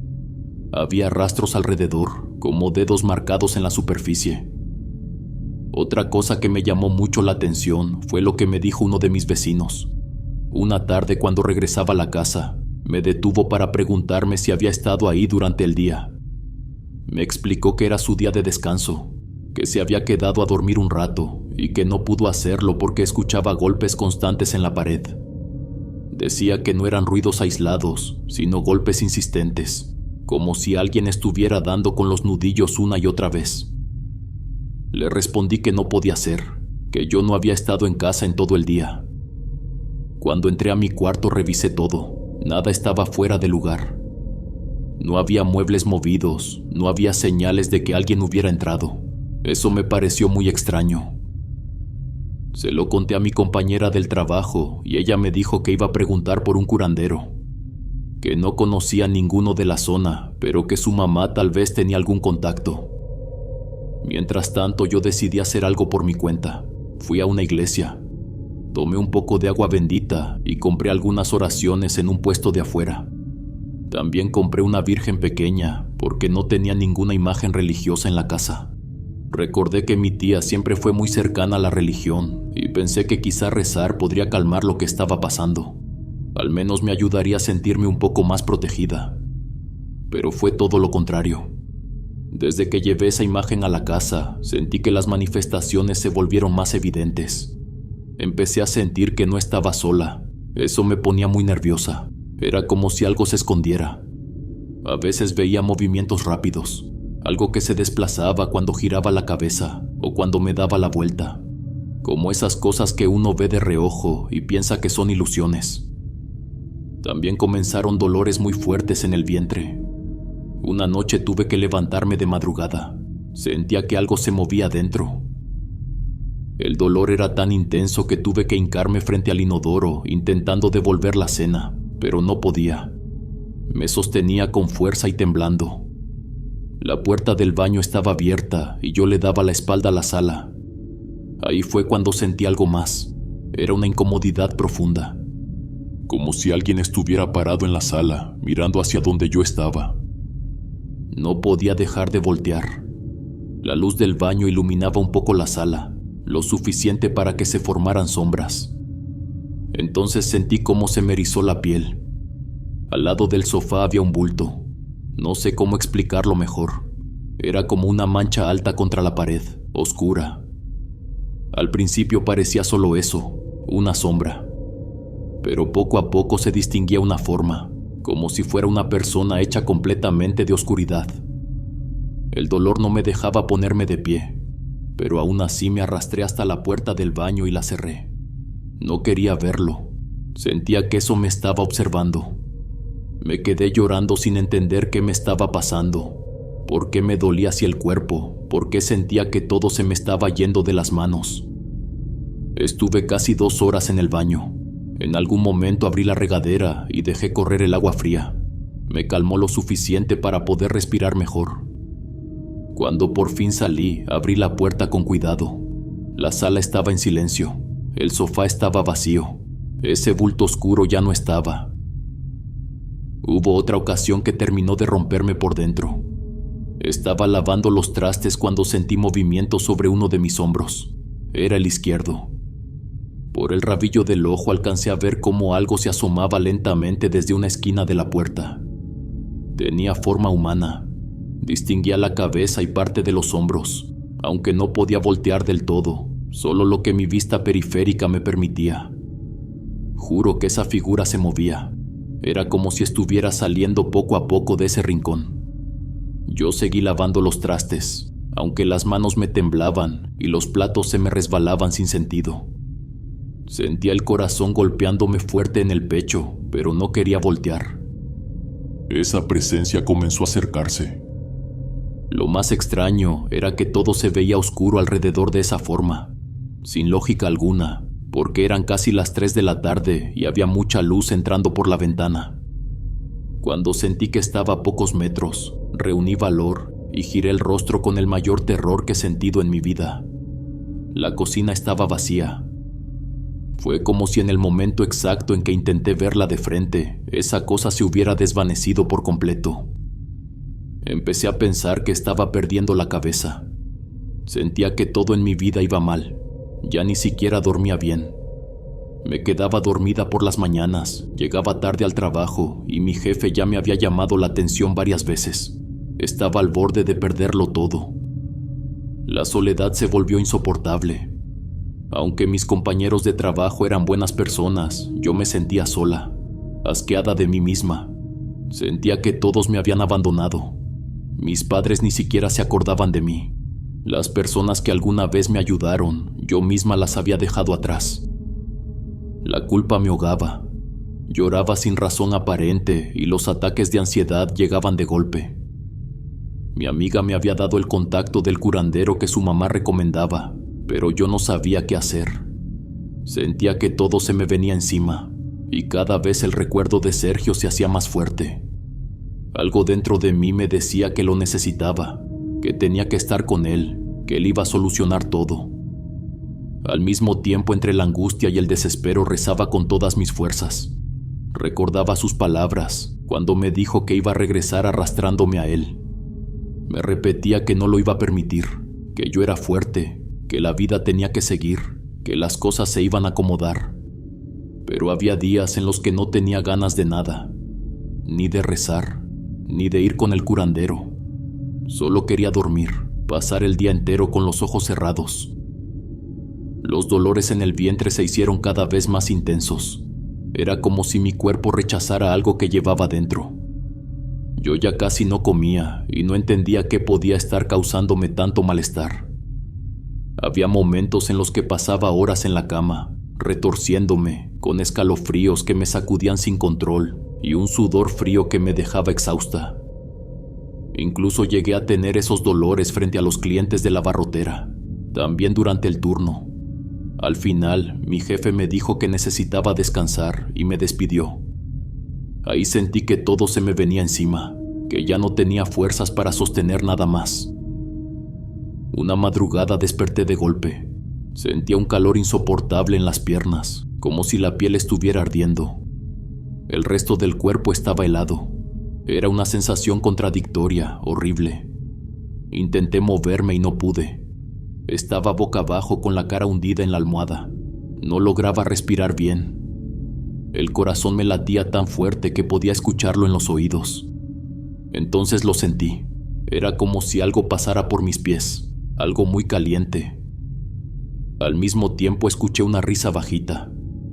Había rastros alrededor, como dedos marcados en la superficie. Otra cosa que me llamó mucho la atención fue lo que me dijo uno de mis vecinos. Una tarde, cuando regresaba a la casa, me detuvo para preguntarme si había estado ahí durante el día. Me explicó que era su día de descanso, que se había quedado a dormir un rato y que no pudo hacerlo porque escuchaba golpes constantes en la pared. Decía que no eran ruidos aislados, sino golpes insistentes, como si alguien estuviera dando con los nudillos una y otra vez. Le respondí que no podía ser, que yo no había estado en casa en todo el día. Cuando entré a mi cuarto revisé todo, nada estaba fuera de lugar. No había muebles movidos, no había señales de que alguien hubiera entrado. Eso me pareció muy extraño. Se lo conté a mi compañera del trabajo y ella me dijo que iba a preguntar por un curandero, que no conocía a ninguno de la zona, pero que su mamá tal vez tenía algún contacto. Mientras tanto, yo decidí hacer algo por mi cuenta. Fui a una iglesia, tomé un poco de agua bendita y compré algunas oraciones en un puesto de afuera. También compré una virgen pequeña porque no tenía ninguna imagen religiosa en la casa. Recordé que mi tía siempre fue muy cercana a la religión y pensé que quizá rezar podría calmar lo que estaba pasando. Al menos me ayudaría a sentirme un poco más protegida. Pero fue todo lo contrario. Desde que llevé esa imagen a la casa, sentí que las manifestaciones se volvieron más evidentes. Empecé a sentir que no estaba sola. Eso me ponía muy nerviosa. Era como si algo se escondiera. A veces veía movimientos rápidos, algo que se desplazaba cuando giraba la cabeza o cuando me daba la vuelta, como esas cosas que uno ve de reojo y piensa que son ilusiones. También comenzaron dolores muy fuertes en el vientre. Una noche tuve que levantarme de madrugada. Sentía que algo se movía dentro. El dolor era tan intenso que tuve que hincarme frente al inodoro intentando devolver la cena, pero no podía. Me sostenía con fuerza y temblando. La puerta del baño estaba abierta y yo le daba la espalda a la sala. Ahí fue cuando sentí algo más. Era una incomodidad profunda, como si alguien estuviera parado en la sala, mirando hacia donde yo estaba. No podía dejar de voltear. La luz del baño iluminaba un poco la sala, lo suficiente para que se formaran sombras. Entonces sentí cómo se me erizó la piel. Al lado del sofá había un bulto. No sé cómo explicarlo mejor. Era como una mancha alta contra la pared, oscura. Al principio parecía solo eso, una sombra. Pero poco a poco se distinguía una forma, como si fuera una persona hecha completamente de oscuridad. El dolor no me dejaba ponerme de pie, pero aún así me arrastré hasta la puerta del baño y la cerré. No quería verlo. Sentía que eso me estaba observando. Me quedé llorando sin entender qué me estaba pasando. ¿Por qué me dolía así el cuerpo? ¿Por qué sentía que todo se me estaba yendo de las manos? Estuve casi 2 horas en el baño. En algún momento abrí la regadera y dejé correr el agua fría. Me calmó lo suficiente para poder respirar mejor. Cuando por fin salí, abrí la puerta con cuidado. La sala estaba en silencio. El sofá estaba vacío. Ese bulto oscuro ya no estaba. Hubo otra ocasión que terminó de romperme por dentro. Estaba lavando los trastes cuando sentí movimiento sobre uno de mis hombros. Era el izquierdo. Por el rabillo del ojo alcancé a ver cómo algo se asomaba lentamente desde una esquina de la puerta. Tenía forma humana. Distinguía la cabeza y parte de los hombros, aunque no podía voltear del todo, solo lo que mi vista periférica me permitía. Juro que esa figura se movía. Era como si estuviera saliendo poco a poco de ese rincón. Yo seguí lavando los trastes, aunque las manos me temblaban y los platos se me resbalaban sin sentido. Sentía el corazón golpeándome fuerte en el pecho, pero no quería voltear. Esa presencia comenzó a acercarse. Lo más extraño era que todo se veía oscuro alrededor de esa forma, sin lógica alguna, porque eran casi las 3 de la tarde y había mucha luz entrando por la ventana. Cuando sentí que estaba a pocos metros, reuní valor y giré el rostro con el mayor terror que he sentido en mi vida. La cocina estaba vacía. Fue como si en el momento exacto en que intenté verla de frente, esa cosa se hubiera desvanecido por completo. Empecé a pensar que estaba perdiendo la cabeza. Sentía que todo en mi vida iba mal. Ya ni siquiera dormía bien. Me quedaba dormida por las mañanas, llegaba tarde al trabajo y mi jefe ya me había llamado la atención varias veces. Estaba al borde de perderlo todo. La soledad se volvió insoportable. Aunque mis compañeros de trabajo eran buenas personas, yo me sentía sola, asqueada de mí misma. Sentía que todos me habían abandonado. Mis padres ni siquiera se acordaban de mí. Las personas que alguna vez me ayudaron, yo misma las había dejado atrás. La culpa me ahogaba. Lloraba sin razón aparente y los ataques de ansiedad llegaban de golpe. Mi amiga me había dado el contacto del curandero que su mamá recomendaba, pero yo no sabía qué hacer. Sentía que todo se me venía encima, y cada vez el recuerdo de Sergio se hacía más fuerte. Algo dentro de mí me decía que lo necesitaba, que tenía que estar con él, que él iba a solucionar todo. Al mismo tiempo, entre la angustia y el desespero, rezaba con todas mis fuerzas. Recordaba sus palabras, cuando me dijo que iba a regresar arrastrándome a él. Me repetía que no lo iba a permitir, que yo era fuerte, que la vida tenía que seguir, que las cosas se iban a acomodar. Pero había días en los que no tenía ganas de nada, ni de rezar, ni de ir con el curandero. Solo quería dormir, pasar el día entero con los ojos cerrados. Los dolores en el vientre se hicieron cada vez más intensos. Era como si mi cuerpo rechazara algo que llevaba dentro. Yo ya casi no comía y no entendía qué podía estar causándome tanto malestar. Había momentos en los que pasaba horas en la cama, retorciéndome, con escalofríos que me sacudían sin control y un sudor frío que me dejaba exhausta. Incluso llegué a tener esos dolores frente a los clientes de la barrotera, también durante el turno. Al final, mi jefe me dijo que necesitaba descansar y me despidió. Ahí sentí que todo se me venía encima, que ya no tenía fuerzas para sostener nada más. Una madrugada desperté de golpe. Sentía un calor insoportable en las piernas, como si la piel estuviera ardiendo. El resto del cuerpo estaba helado. Era una sensación contradictoria, horrible. Intenté moverme y no pude. Estaba boca abajo con la cara hundida en la almohada. No lograba respirar bien. El corazón me latía tan fuerte que podía escucharlo en los oídos. Entonces lo sentí. Era como si algo pasara por mis pies, algo muy caliente. Al mismo tiempo escuché una risa bajita.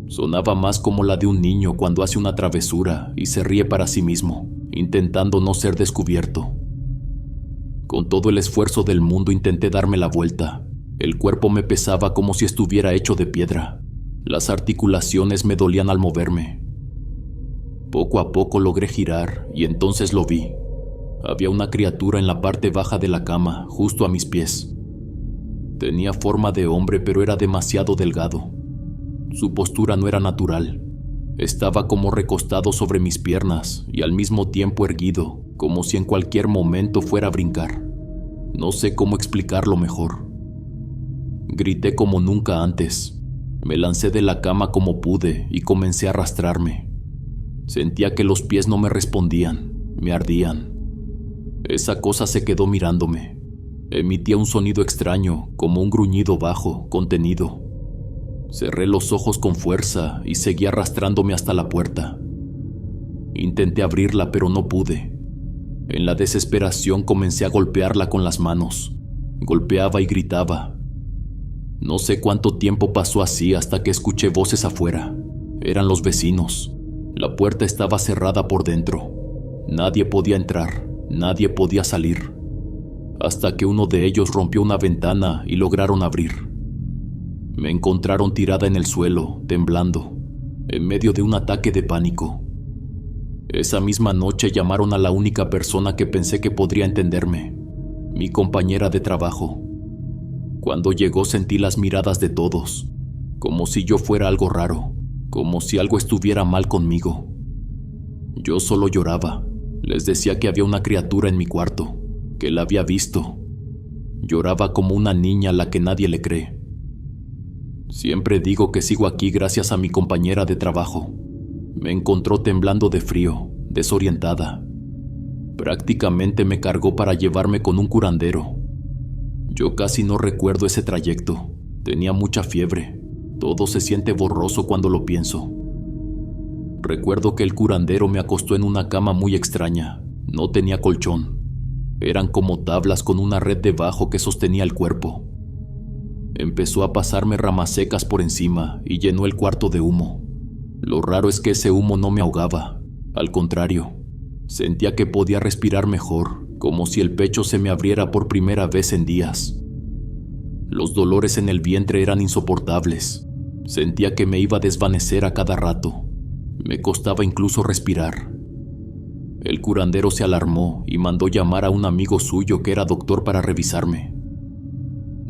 Sonaba más como la de un niño cuando hace una travesura y se ríe para sí mismo, intentando no ser descubierto. Con todo el esfuerzo del mundo intenté darme la vuelta. El cuerpo me pesaba como si estuviera hecho de piedra. Las articulaciones me dolían al moverme. Poco a poco logré girar y entonces lo vi. Había una criatura en la parte baja de la cama, justo a mis pies. Tenía forma de hombre, pero era demasiado delgado. Su postura no era natural. Estaba como recostado sobre mis piernas y al mismo tiempo erguido, como si en cualquier momento fuera a brincar. No sé cómo explicarlo mejor. Grité como nunca antes. Me lancé de la cama como pude y comencé a arrastrarme. Sentía que los pies no me respondían, me ardían. Esa cosa se quedó mirándome. Emitía un sonido extraño, como un gruñido bajo, contenido. Cerré los ojos con fuerza y seguí arrastrándome hasta la puerta. Intenté abrirla, pero no pude. En la desesperación comencé a golpearla con las manos. Golpeaba y gritaba. No sé cuánto tiempo pasó así hasta que escuché voces afuera. Eran los vecinos. La puerta estaba cerrada por dentro. Nadie podía entrar, nadie podía salir. Hasta que uno de ellos rompió una ventana y lograron abrir. Me encontraron tirada en el suelo, temblando, en medio de un ataque de pánico. Esa misma noche llamaron a la única persona que pensé que podría entenderme, mi compañera de trabajo. Cuando llegó sentí las miradas de todos, como si yo fuera algo raro, como si algo estuviera mal conmigo. Yo solo lloraba. Les decía que había una criatura en mi cuarto, que la había visto. Lloraba como una niña a la que nadie le cree. Siempre digo que sigo aquí gracias a mi compañera de trabajo. Me encontró temblando de frío, desorientada. Prácticamente me cargó para llevarme con un curandero. Yo casi no recuerdo ese trayecto. Tenía mucha fiebre. Todo se siente borroso cuando lo pienso. Recuerdo que el curandero me acostó en una cama muy extraña. No tenía colchón. Eran como tablas con una red debajo que sostenía el cuerpo. Empezó a pasarme ramas secas por encima y llenó el cuarto de humo. Lo raro es que ese humo no me ahogaba. Al contrario, sentía que podía respirar mejor, como si el pecho se me abriera por primera vez en días. Los dolores en el vientre eran insoportables. Sentía que me iba a desvanecer a cada rato. Me costaba incluso respirar. El curandero se alarmó y mandó llamar a un amigo suyo que era doctor para revisarme.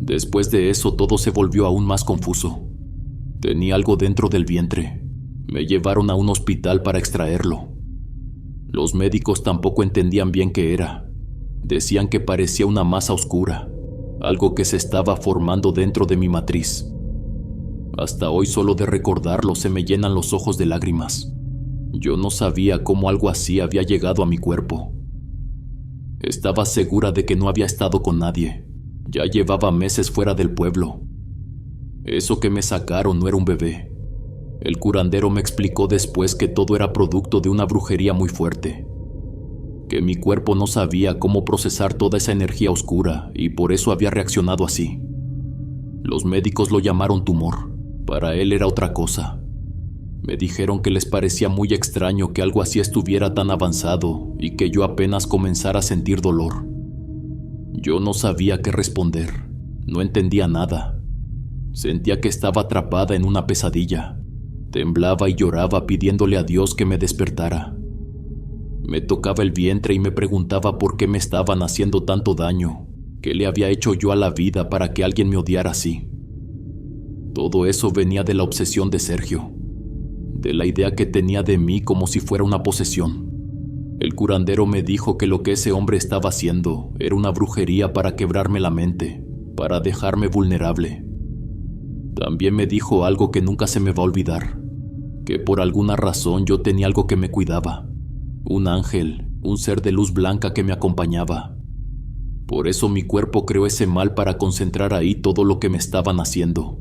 Después de eso todo se volvió aún más confuso. Tenía algo dentro del vientre. Me llevaron a un hospital para extraerlo. Los médicos tampoco entendían bien qué era. Decían que parecía una masa oscura, algo que se estaba formando dentro de mi matriz. Hasta hoy solo de recordarlo se me llenan los ojos de lágrimas. Yo no sabía cómo algo así había llegado a mi cuerpo. Estaba segura de que no había estado con nadie. Ya llevaba meses fuera del pueblo. Eso que me sacaron no era un bebé. El curandero me explicó después que todo era producto de una brujería muy fuerte. Que mi cuerpo no sabía cómo procesar toda esa energía oscura y por eso había reaccionado así. Los médicos lo llamaron tumor. Para él era otra cosa. Me dijeron que les parecía muy extraño que algo así estuviera tan avanzado y que yo apenas comenzara a sentir dolor. Yo no sabía qué responder. No entendía nada. Sentía que estaba atrapada en una pesadilla. Temblaba y lloraba pidiéndole a Dios que me despertara. Me tocaba el vientre y me preguntaba por qué me estaban haciendo tanto daño. ¿Qué le había hecho yo a la vida para que alguien me odiara así? Todo eso venía de la obsesión de Sergio, de la idea que tenía de mí como si fuera una posesión. El curandero me dijo que lo que ese hombre estaba haciendo era una brujería para quebrarme la mente, para dejarme vulnerable. También me dijo algo que nunca se me va a olvidar, que por alguna razón yo tenía algo que me cuidaba, un ángel, un ser de luz blanca que me acompañaba. Por eso mi cuerpo creó ese mal para concentrar ahí todo lo que me estaban haciendo.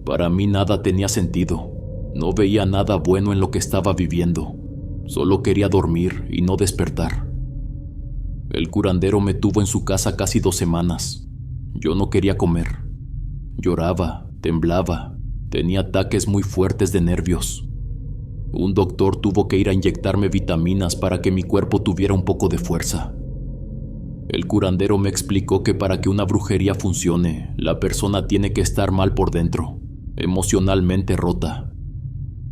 Para mí nada tenía sentido. No veía nada bueno en lo que estaba viviendo. Solo quería dormir y no despertar. El curandero me tuvo en su casa casi 2 semanas. Yo no quería comer. Lloraba, temblaba. Tenía ataques muy fuertes de nervios. Un doctor tuvo que ir a inyectarme vitaminas para que mi cuerpo tuviera un poco de fuerza. El curandero me explicó que para que una brujería funcione, la persona tiene que estar mal por dentro, emocionalmente rota,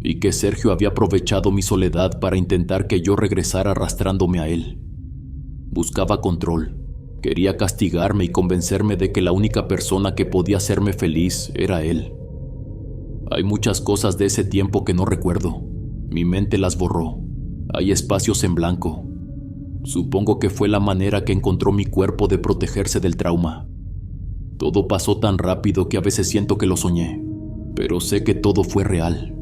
y que Sergio había aprovechado mi soledad para intentar que yo regresara arrastrándome a él. Buscaba control, quería castigarme y convencerme de que la única persona que podía hacerme feliz era él. Hay muchas cosas de ese tiempo que no recuerdo. Mi mente las borró. Hay espacios en blanco. Supongo que fue la manera que encontró mi cuerpo de protegerse del trauma. Todo pasó tan rápido que a veces siento que lo soñé, pero sé que todo fue real.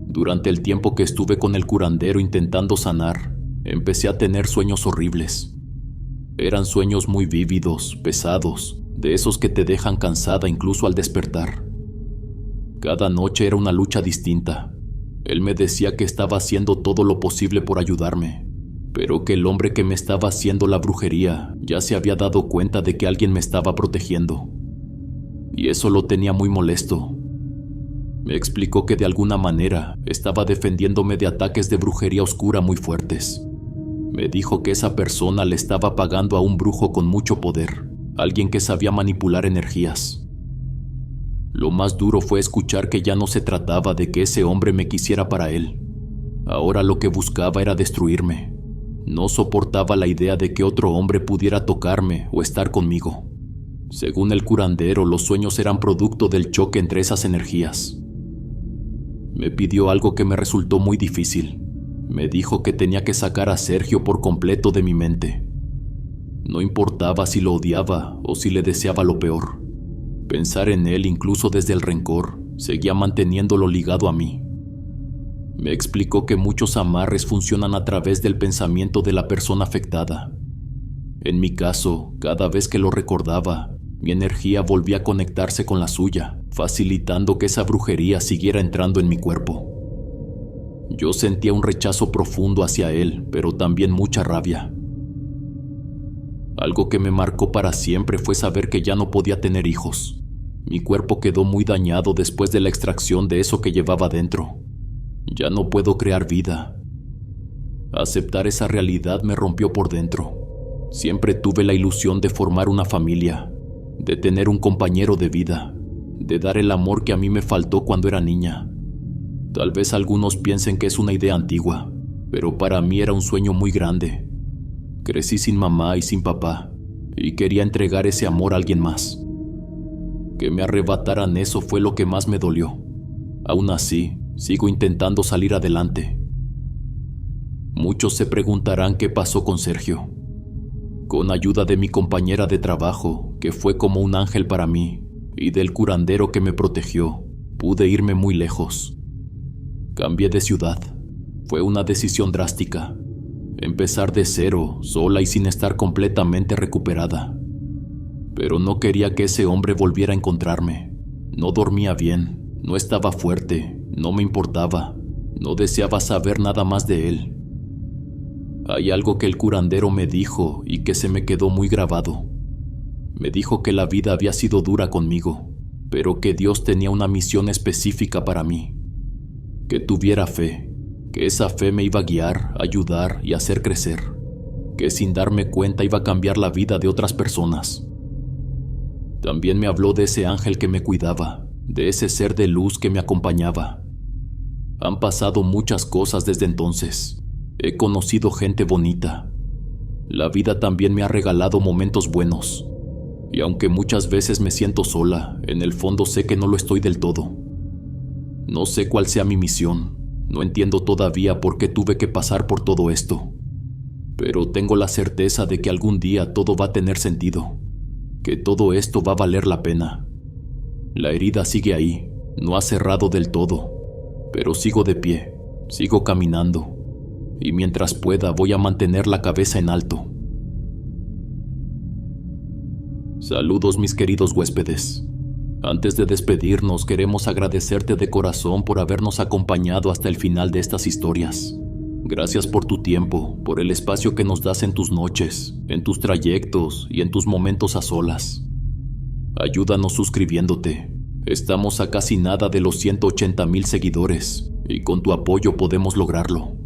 Durante el tiempo que estuve con el curandero intentando sanar, empecé a tener sueños horribles. Eran sueños muy vívidos, pesados, de esos que te dejan cansada incluso al despertar. Cada noche era una lucha distinta. Él me decía que estaba haciendo todo lo posible por ayudarme, pero que el hombre que me estaba haciendo la brujería ya se había dado cuenta de que alguien me estaba protegiendo. Y eso lo tenía muy molesto. Me explicó que de alguna manera estaba defendiéndome de ataques de brujería oscura muy fuertes. Me dijo que esa persona le estaba pagando a un brujo con mucho poder, alguien que sabía manipular energías. Lo más duro fue escuchar que ya no se trataba de que ese hombre me quisiera para él. Ahora lo que buscaba era destruirme. No soportaba la idea de que otro hombre pudiera tocarme o estar conmigo. Según el curandero, los sueños eran producto del choque entre esas energías. Me pidió algo que me resultó muy difícil. Me dijo que tenía que sacar a Sergio por completo de mi mente. No importaba si lo odiaba o si le deseaba lo peor. Pensar en él, incluso desde el rencor, seguía manteniéndolo ligado a mí. Me explicó que muchos amarres funcionan a través del pensamiento de la persona afectada. En mi caso, cada vez que lo recordaba, mi energía volvía a conectarse con la suya, facilitando que esa brujería siguiera entrando en mi cuerpo. Yo sentía un rechazo profundo hacia él, pero también mucha rabia. Algo que me marcó para siempre fue saber que ya no podía tener hijos. Mi cuerpo quedó muy dañado después de la extracción de eso que llevaba dentro. Ya no puedo crear vida. Aceptar esa realidad me rompió por dentro. Siempre tuve la ilusión de formar una familia, de tener un compañero de vida, de dar el amor que a mí me faltó cuando era niña. Tal vez algunos piensen que es una idea antigua, pero para mí era un sueño muy grande. Crecí sin mamá y sin papá, y quería entregar ese amor a alguien más. Que me arrebataran eso fue lo que más me dolió. Aún así, sigo intentando salir adelante. Muchos se preguntarán qué pasó con Sergio. Con ayuda de mi compañera de trabajo, que fue como un ángel para mí, y del curandero que me protegió, pude irme muy lejos. Cambié de ciudad. Fue una decisión drástica. Empezar de cero, sola y sin estar completamente recuperada. Pero no quería que ese hombre volviera a encontrarme. No dormía bien, no estaba fuerte, no me importaba, no deseaba saber nada más de él. Hay algo que el curandero me dijo y que se me quedó muy grabado. Me dijo que la vida había sido dura conmigo, pero que Dios tenía una misión específica para mí. Que tuviera fe, que esa fe me iba a guiar, ayudar y hacer crecer, que sin darme cuenta iba a cambiar la vida de otras personas. También me habló de ese ángel que me cuidaba, de ese ser de luz que me acompañaba. Han pasado muchas cosas desde entonces. He conocido gente bonita. La vida también me ha regalado momentos buenos. Y aunque muchas veces me siento sola, en el fondo sé que no lo estoy del todo. No sé cuál sea mi misión. No entiendo todavía por qué tuve que pasar por todo esto. Pero tengo la certeza de que algún día todo va a tener sentido. Que todo esto va a valer la pena. La herida sigue ahí, no ha cerrado del todo. Pero sigo de pie, sigo caminando. Y mientras pueda voy a mantener la cabeza en alto. Saludos mis queridos huéspedes. Antes de despedirnos queremos agradecerte de corazón por habernos acompañado hasta el final de estas historias. Gracias por tu tiempo, por el espacio que nos das en tus noches, en tus trayectos y en tus momentos a solas. Ayúdanos suscribiéndote, Estamos a casi nada de los 180,000 seguidores y con tu apoyo podemos lograrlo.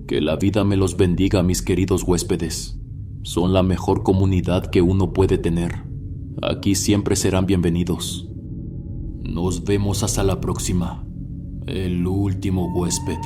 Que la vida me los bendiga, mis queridos huéspedes. Son la mejor comunidad que uno puede tener. Aquí siempre serán bienvenidos. Nos vemos hasta la próxima. El último huésped.